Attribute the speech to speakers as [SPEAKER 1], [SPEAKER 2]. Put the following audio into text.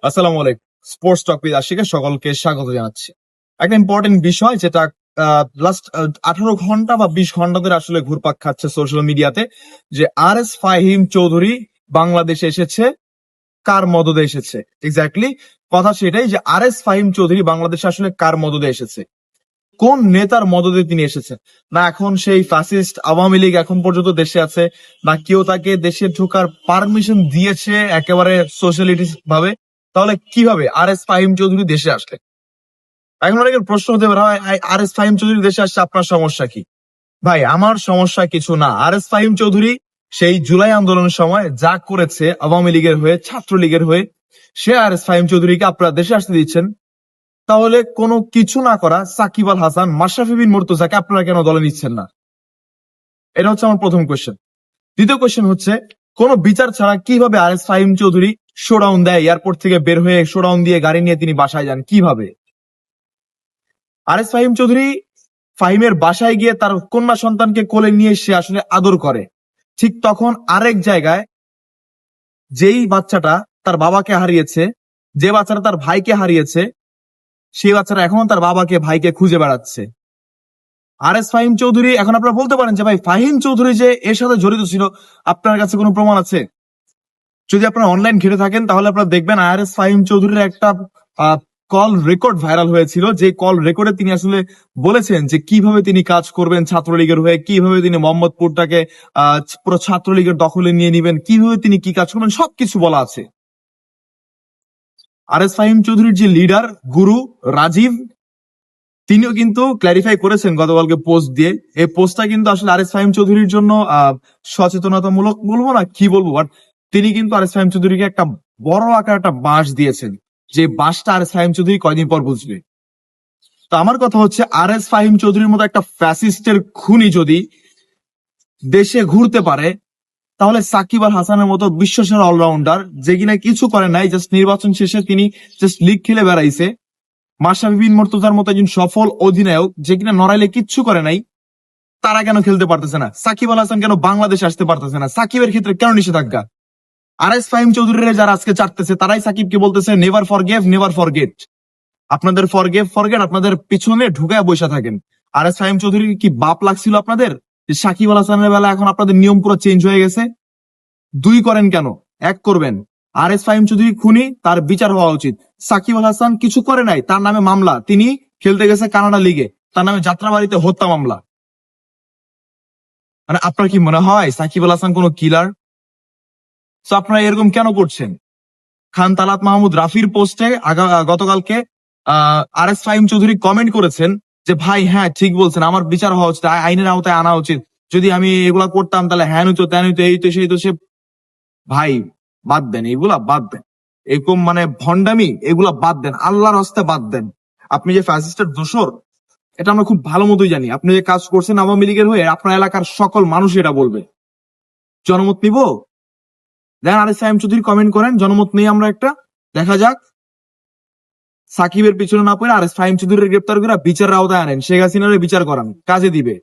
[SPEAKER 1] আসসালামু আলাইকুম। Sports talk with আশিকে সকলকে স্বাগত জানাচ্ছি। একটা ইম্পর্টেন্ট বিষয় যেটা লাস্ট 18 ঘন্টা বা 20 ঘন্টা ধরে আসলে ঘুরপাক খাচ্ছে সোশ্যাল মিডিয়াতে, যে আর এস ফাহিম চৌধুরী বাংলাদেশে এসেছে, কার মদদে এসেছে। এক্স্যাক্টলি কথা সেটাই, যে আর এস ফাহিম চৌধুরী বাংলাদেশে আসলে কার মদদে এসেছে, কোন নেতার মদদে তিনি এসেছেন। না এখন সেই ফ্যাসিস্ট আওয়ামী লীগ এখন পর্যন্ত দেশে আছে, না কেউ তাকে দেশে ঢোকার পারমিশন দিয়েছে একেবারে সোশ্যালিটি ভাবে। তাহলে কিভাবে আর এস ফাহিম চৌধুরী দেশে আসলে? এখন অনেকের প্রশ্ন হতে পারে, আর এস ফাহিম চৌধুরী দেশে আসছে, আপনার সমস্যা কি? ভাই, আমার সমস্যা কিছু না। আর এস ফাহিম চৌধুরী সেই জুলাই আন্দোলনের সময় যা করেছে আওয়ামী লীগের হয়ে, ছাত্রলীগের হয়ে, সে আর এস ফাহিম চৌধুরীকে আপনারা দেশে আসতে দিচ্ছেন। তাহলে কোনো কিছু না করা সাকিব আল হাসান, মাশরাফি বিন মুর্তজাকে আপনারা কেন দলে নিচ্ছেন না? এটা হচ্ছে আমার প্রথম কোয়েশ্চেন। দ্বিতীয় কোয়েশ্চেন হচ্ছে, কোন বিচার ছাড়া কিভাবে আর এস ফাহিম চৌধুরী শোডাউন দেয়, এয়ারপোর্ট থেকে বের হয়ে শোডাউন দিয়ে গাড়ি নিয়ে তিনি বাসায় যান কিভাবে? আর এস ফাহিম চৌধুরী ফাহিমের বাসায় গিয়ে তার কন্যা সন্তানকে কোলে নিয়ে সে আসলে আদর করে। ঠিক তখন আরেক জায়গায় যেই বাচ্চাটা তার বাবাকে হারিয়েছে, যে বাচ্চাটা তার ভাইকে হারিয়েছে, সেই বাচ্চাটা এখন তার বাবাকে ভাইকে খুঁজে বেড়াচ্ছে। আর এস ফাহিম চৌধুরী, এখন আপনারা বলতে পারেন যে ভাই ফাহিম চৌধুরী যে এর সাথে জড়িত ছিল, আপনার কাছে কোনো প্রমাণ আছে? যদি আপনারা অনলাইন ঘেটে থাকেন তাহলে আপনারা দেখবেন আর এস ফাহিম চৌধুরীর একটা কল রেকর্ড ভাইরাল হয়েছিল, যে কল রেকর্ডে তিনি আসলে বলেছেন যে কিভাবে তিনি কাজ করবেন ছাত্রলীগের হয়ে, কিভাবে তিনি মোহাম্মদপুরটাকে পুরো ছাত্রলীগের দখলে নিয়ে নিবেন, কিভাবে তিনি কি কাজ করবেন, সবকিছু বলা আছে। আর এস ফাহিম চৌধুরীর যে লিডার গুরু রাজীব, তিনিও কিন্তু ক্ল্যারিফাই করেছেন গতকালকে পোস্ট দিয়ে। এই পোস্টটা কিন্তু আসলে আর এস ফাহিম চৌধুরীর জন্য সচেতনতামূলক বলবো না কি বলবো, বাট তিনি কিন্তু আর এস ফাহিম চৌধুরীকে একটা বড় আকার একটা বাঁশ দিয়েছেন, যে বাঁশটা আর এস ফাহিম চৌধুরী কয়দিন পর বুঝবে। তো আমার কথা হচ্ছে, আর এস ফাহিম চৌধুরীর মতো একটা ফ্যাসিস্টের খুনি যদি দেশে ঘুরতে পারে, তাহলে সাকিব আল হাসানের মতো বিশ্বসেরা অলরাউন্ডার, যে কিনা কিছু করে নাই, জাস্ট নির্বাচন শেষে তিনি জাস্ট লিগ খেলে বেড়াইছে, মাশরাফি বিন মুর্তজার মতো একজন সফল অধিনায়ক যে কিনা নড়াইলে কিচ্ছু করে নাই, তারা কেন খেলতে পারতেছে না? সাকিব আল হাসান কেন বাংলাদেশে আসতে পারতেছে না? সাকিবের ক্ষেত্রে কেন নিষেধাজ্ঞা? আর এস ফাহিম চৌধুরীরা যারা আজকে চাটতেছে, তারাই সাকিবকে বলতেছে নেভার ফরগেভ, নেভার ফরগেট। আপনাদের ফরগেভ ফরগেট আপনাদের পিছনে ঢুকায় বসে থাকেন। আর এস ফাহিম চৌধুরী কি বাপ লাগছিল আপনাদের, যে সাকিব আল হাসানের বেলা এখন আপনাদের নিয়ম পুরো চেঞ্জ হয়ে গেছে? দুই করেন কেন, এক করবেন। আর এস ফাহিম চৌধুরী খুনি, তার বিচার হওয়া উচিত। সাকিব আল হাসান কিছু করে নাই, তার নামে মামলা, তিনি খেলতে গেছে কানাডা লিগে, তার নামে যাত্রাবাড়িতে হত্যা মামলা। মানে আপনার কি মনে হয় সাকিব আল হাসান কোনো কিলার? তো আপনারা এরকম কেন করছেন? খান তালাত মাহমুদ রাফির পোস্টে গতকালকে আর এস ফাহিম চৌধুরী কমেন্ট করেছেন যে ভাই হ্যাঁ ঠিক বলছেন, আমার বিচার হওয়া উচিত, আইনের আওতায় আনা উচিত, যদি আমি এগুলা করতাম তাহলে হ্যান হইতো ত্যান হইতো, এই তো সেই তো সে। ভাই বাদ দেন, এগুলা বাদ দেন, এরকম মানে ভণ্ডামি এগুলা বাদ দেন, আল্লাহর হস্তে বাদ দেন। আপনি যে ফ্যাসিস্টের দোসর, এটা আমরা খুব ভালো মতোই জানি। আপনি যে কাজ করছেন আওয়ামী লীগের হয়ে, আপনার এলাকার সকল মানুষ এটা বলবে। জনমত নিব, দেখেন আর এস ফাহিম চৌধুরী কমেন্ট করেন, জনমত নেই আমরা একটা, দেখা যাক। সাকিবের পিছনে না পড়ে আর এস ফাহিম চৌধুরীর গ্রেপ্তার করে বিচারের আওতায় আনেন, শেখ হাসিনার বিচার করান, কাজে দিবে।